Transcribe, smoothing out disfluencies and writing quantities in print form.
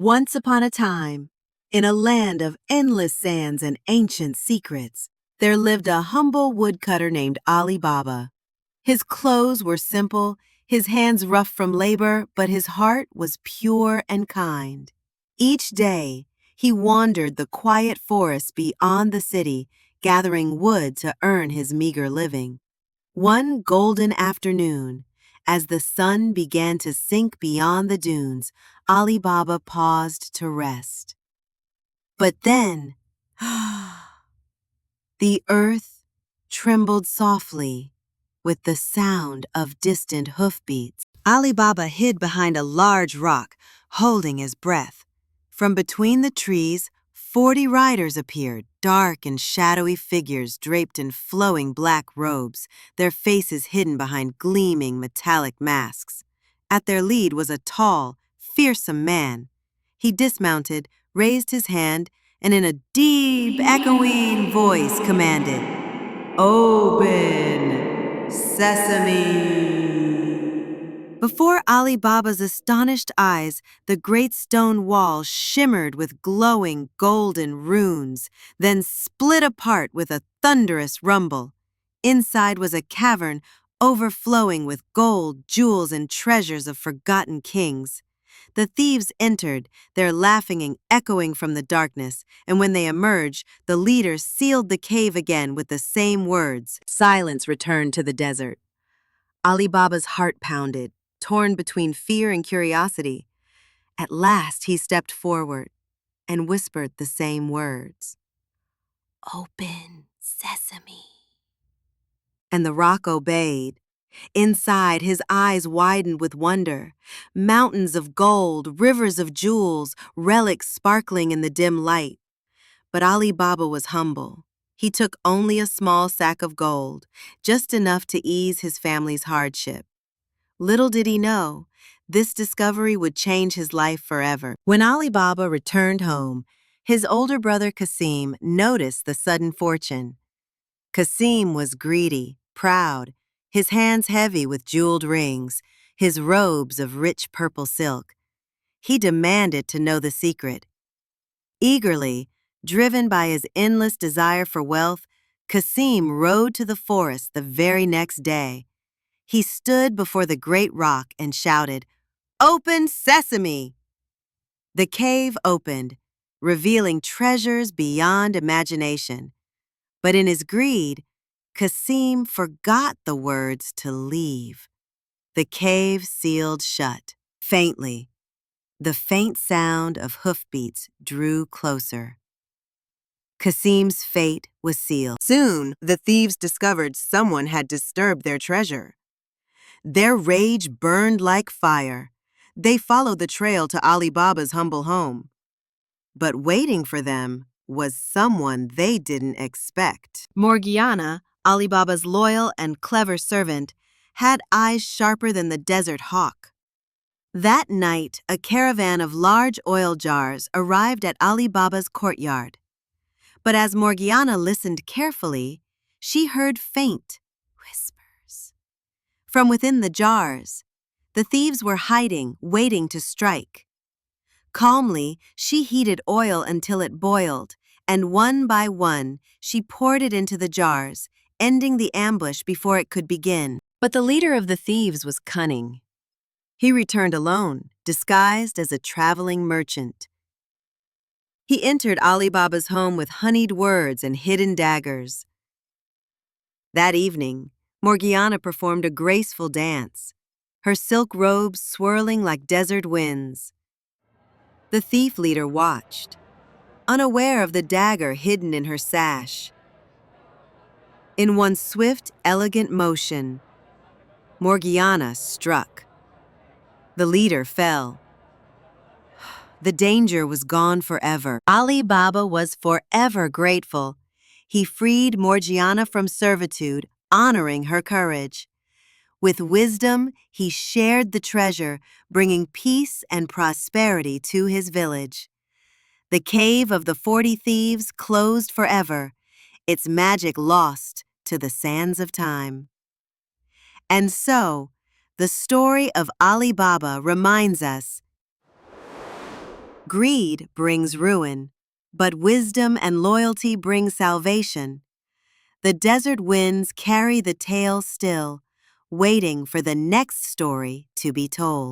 Once upon a time, in a land of endless sands and ancient secrets, there lived a humble woodcutter named Ali Baba. His clothes were simple, his hands rough from labor, but his heart was pure and kind. Each day, he wandered the quiet forests beyond the city, gathering wood to earn his meager living. One golden afternoon, as the sun began to sink beyond the dunes, Ali Baba paused to rest. But then, the earth trembled softly with the sound of distant hoofbeats. Ali Baba hid behind a large rock, holding his breath. From between the trees, 40 riders appeared, dark and shadowy figures draped in flowing black robes, their faces hidden behind gleaming metallic masks. At their lead was a tall, fearsome man. He dismounted, raised his hand, and in a deep, echoing voice commanded, "Open, Sesame!" Before Ali Baba's astonished eyes, the great stone wall shimmered with glowing golden runes, then split apart with a thunderous rumble. Inside was a cavern overflowing with gold, jewels, and treasures of forgotten kings. The thieves entered, their laughing and echoing from the darkness, and when they emerged, the leader sealed the cave again with the same words. Silence returned to the desert. Ali Baba's heart pounded, torn between fear and curiosity. At last he stepped forward and whispered the same words. "Open, Sesame." And the rock obeyed. Inside, his eyes widened with wonder. Mountains of gold, rivers of jewels, relics sparkling in the dim light. But Ali Baba was humble. He took only a small sack of gold, just enough to ease his family's hardship. Little did he know, this discovery would change his life forever. When Ali Baba returned home, his older brother Qasim noticed the sudden fortune. Qasim was greedy, proud, his hands heavy with jeweled rings, his robes of rich purple silk. He demanded to know the secret. Eagerly, driven by his endless desire for wealth, Qasim rode to the forest the very next day. He stood before the great rock and shouted, "Open, Sesame!" The cave opened, revealing treasures beyond imagination. But in his greed, Qasim forgot the words to leave. The cave sealed shut. Faintly, the faint sound of hoofbeats drew closer. Qasim's fate was sealed. Soon, the thieves discovered someone had disturbed their treasure. Their rage burned like fire. They followed the trail to Ali Baba's humble home. But waiting for them was someone they didn't expect. Morgiana, Ali Baba's loyal and clever servant, had eyes sharper than the desert hawk. That night, a caravan of large oil jars arrived at Ali Baba's courtyard. But as Morgiana listened carefully, she heard faint whispers. From within the jars, the thieves were hiding, waiting to strike. Calmly, she heated oil until it boiled, and one by one, she poured it into the jars, ending the ambush before it could begin. But the leader of the thieves was cunning. He returned alone, disguised as a traveling merchant. He entered Ali Baba's home with honeyed words and hidden daggers. That evening, Morgiana performed a graceful dance, her silk robes swirling like desert winds. The thief leader watched, unaware of the dagger hidden in her sash. In one swift, elegant motion, Morgiana struck. The leader fell. The danger was gone forever. Ali Baba was forever grateful. He freed Morgiana from servitude, honoring her courage. With wisdom, he shared the treasure, bringing peace and prosperity to his village. The cave of the 40 Thieves closed forever, its magic lost to the sands of time. And so, the story of Ali Baba reminds us Greed brings ruin, but wisdom and loyalty bring salvation. The desert winds carry the tale still, waiting for the next story to be told.